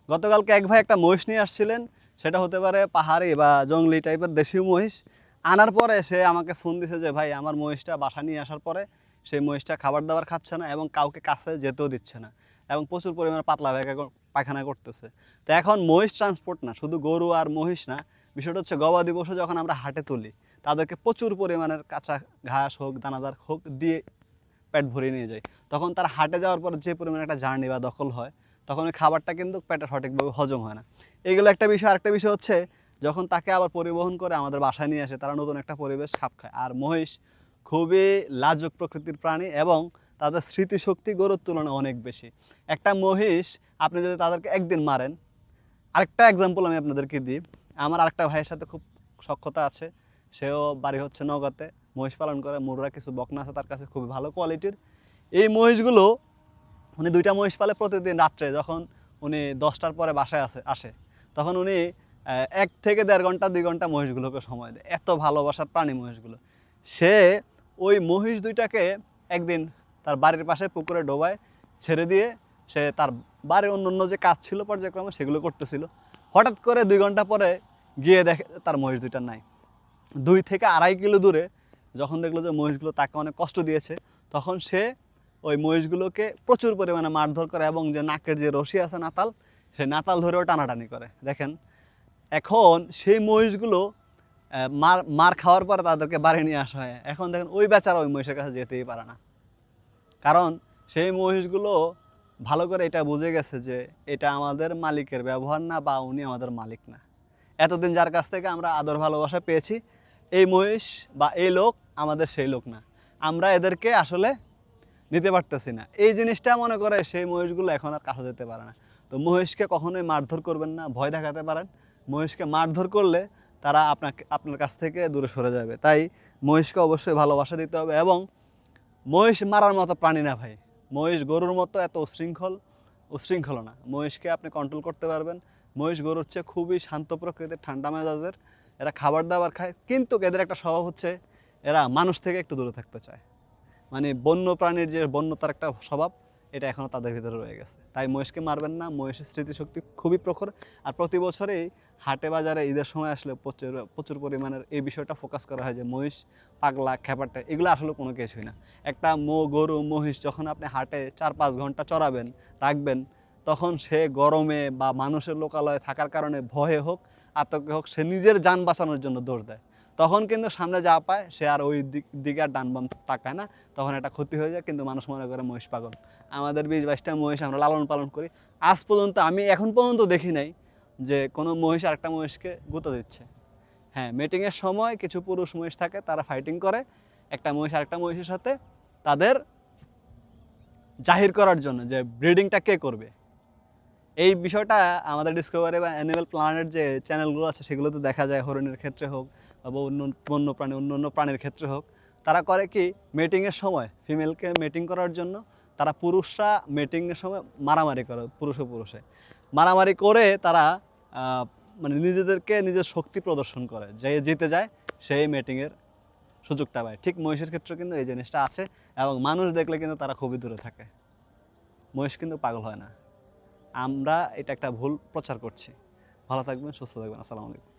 গতকালকে এক ভাই একটা মহিষ নিয়ে আসছিলেন, সেটা হতে পারে পাহাড়ি বা জঙ্গলি টাইপের দেশীয় মহিষ। আনার পরে সে আমাকে ফোন দিছে যে ভাই আমার মহিষটা বাসা নিয়ে আসার পরে সেই মহিষটা খাবার দাবার খাচ্ছে না এবং কাউকে কাছে যেতেও দিচ্ছে না এবং প্রচুর পরিমাণে পাতলা পায়খানা করতেছে। তো এখন মহিষ ট্রান্সপোর্ট না, শুধু গরু আর মহিষ না, বিষয়টা হচ্ছে গবাদি পশু যখন আমরা হাটে তুলি তাদেরকে প্রচুর পরিমাণের কাঁচা ঘাস হোক দানাদার হোক দিয়ে পেট ভরিয়ে নিয়ে যায়। তখন তার হাটে যাওয়ার পর যে পরিমাণে একটা জার্নি বা দখল হয়, তখন ওই খাবারটা কিন্তু পেটে সঠিকভাবে হজম হয় না। এগুলো একটা বিষয়। আরেকটা বিষয় হচ্ছে যখন তাকে আবার পরিবহন করে আমাদের বাসায় নিয়ে আসে, তারা নতুন একটা পরিবেশ খাপ খায়। আর মহিষ খুবই লাজুক প্রকৃতির প্রাণী এবং তাদের স্মৃতিশক্তি গরুর তুলনায় অনেক বেশি। একটা মহিষ আপনি যদি তাদেরকে একদিন মারেন, আরেকটা এক্সাম্পল আমি আপনাদেরকে দিই। আমার আরেকটা ভাইয়ের সাথে খুব সখ্যতা আছে। সেও বাড়ি হচ্ছে নওগাঁতে, মহিষ পালন করে। মুররা কিছু বকনা আছে তার কাছে, খুবই ভালো কোয়ালিটির। এই মহিষগুলো উনি 2টা মহিষ পালে। প্রতিদিন রাত্রে যখন উনি 10টার পরে বাসায় আসে তখন উনি 1 থেকে 1.5 ঘন্টা 2 ঘন্টা মহিষগুলোকে সময় দেয়। এত ভালোবাসার প্রাণী মহিষগুলো। সে ওই মহিষ 2টাকে একদিন তার বাড়ির পাশে পুকুরে ডোবায় ছেড়ে দিয়ে সে তার বাড়ির অন্য যে কাজ ছিল পর্যায়ক্রমে সেগুলো করতেছিল। হঠাৎ করে 2 ঘন্টা পরে গিয়ে দেখে তার মহিষ 2টা নাই। 2 থেকে 2.5 কিলো দূরে যখন দেখলো যে মহিষগুলো তাকে অনেক কষ্ট দিয়েছে, তখন সে ওই মহিষগুলোকে প্রচুর পরিমাণে মারধর করে এবং যে নাকের যে রশি আছে নাতাল, সেই নাতাল ধরেও টানাটানি করে। দেখেন, এখন সেই মহিষগুলো মার খাওয়ার পরে তাদেরকে বাড়ি নিয়ে আসা হয়। এখন দেখেন ওই বেচারা ওই মহিষের কাছে যেতেই পারে না, কারণ সেই মহিষগুলো ভালো করে এটা বুঝে গেছে যে এটা আমাদের মালিকের ব্যবহার না, বা উনি আমাদের মালিক না। এতদিন যার কাছ থেকে আমরা আদর ভালোবাসা পেয়েছি, এই মহিষ বা এই লোক আমাদের সেই লোক না। আমরা এদেরকে আসলে নিতে পারতেছি না। এই জিনিসটা মনে করে সেই মহিষগুলো এখন আর কাছে যেতে পারে না। তো মহিষকে কখনোই মারধর করবেন না, ভয় দেখাতে পারেন। মহিষকে মারধর করলে তারা আপনার কাছ থেকে দূরে সরে যাবে। তাই মহিষকে অবশ্যই ভালোবাসা দিতে হবে। এবং মহিষ মারার মতো প্রাণী না ভাই। মহিষ গরুর মতো এত উশৃঙ্খল না। মহিষকে আপনি কন্ট্রোল করতে পারবেন। মহিষ গরুর চেয়ে খুবই শান্ত প্রকৃতির, ঠান্ডা মেজাজের। এরা খাবার দাবার খায়, কিন্তু এদের একটা স্বভাব হচ্ছে এরা মানুষ থেকে একটু দূরে থাকতে চায়। মানে বন্য প্রাণীর যে বন্যতার একটা স্বভাব, এটা এখনও তাদের ভিতরে রয়ে গেছে। তাই মহিষকে মারবেন না। মহিষের স্মৃতিশক্তি খুবই প্রখর। আর প্রতি বছরেই হাটে বাজারে ঈদের সময় আসলে প্রচুর প্রচুর পরিমাণের এই বিষয়টা ফোকাস করা হয় যে মহিষ পাগলা খ্যাপাটে, এগুলো আসলে কোনো কিছুই না। একটা গরু মহিষ যখন আপনি হাটে 4-5 ঘন্টা চড়াবেন, রাখবেন, তখন সে গরমে বা মানুষের লোকালয়ে থাকার কারণে ভয়ে হোক আতঙ্কে হোক সে নিজের যান বাঁচানোর জন্য দৌড় দেয়। তখন কিন্তু সামনে যা পায় সে আর ওই দিকে আর ডান বাম তাকায় না। তখন একটা ক্ষতি হয়ে যায়, কিন্তু মানুষ মনে করে মহিষ পাগল। আমাদের 20-22টা মহিষ আমরা লালন পালন করি। আজ পর্যন্ত আমি এখন পর্যন্ত দেখি নাই যে কোনো মহিষ আরেকটা মহিষকে গুঁতো দিচ্ছে। হ্যাঁ, মিটিংয়ের সময় কিছু পুরুষ মহিষ থাকে, তারা ফাইটিং করে একটা মহিষ আরেকটা মহিষের সাথে, তাদের জাহির করার জন্য যে ব্রিডিংটা কে করবে। এই বিষয়টা আমাদের ডিসকভারি বা অ্যানিম্যাল প্ল্যানেট যে চ্যানেলগুলো আছে সেগুলোতে দেখা যায়। হরিণের ক্ষেত্রে হোক বা অন্য বন্য প্রাণী অন্য প্রাণীর ক্ষেত্রে হোক, তারা করে কি মেটিংয়ের সময় ফিমেলকে মেটিং করার জন্য তারা পুরুষরা মেটিংয়ের সময় মারামারি করে, পুরুষে মারামারি করে তারা মানে নিজেদেরকে নিজের শক্তি প্রদর্শন করে, যে জিতে যায় সেই মেটিংয়ের সুযোগটা পায়। ঠিক মহিষের ক্ষেত্রে কিন্তু এই জিনিসটা আছে, এবং মানুষ দেখলে কিন্তু তারা খুবই দূরে থাকে। মহিষ কিন্তু পাগল হয় না। আমরা এটা একটা ভুল প্রচার করছি। ভালো থাকবেন, সুস্থ থাকবেন। আসসালামু আলাইকুম।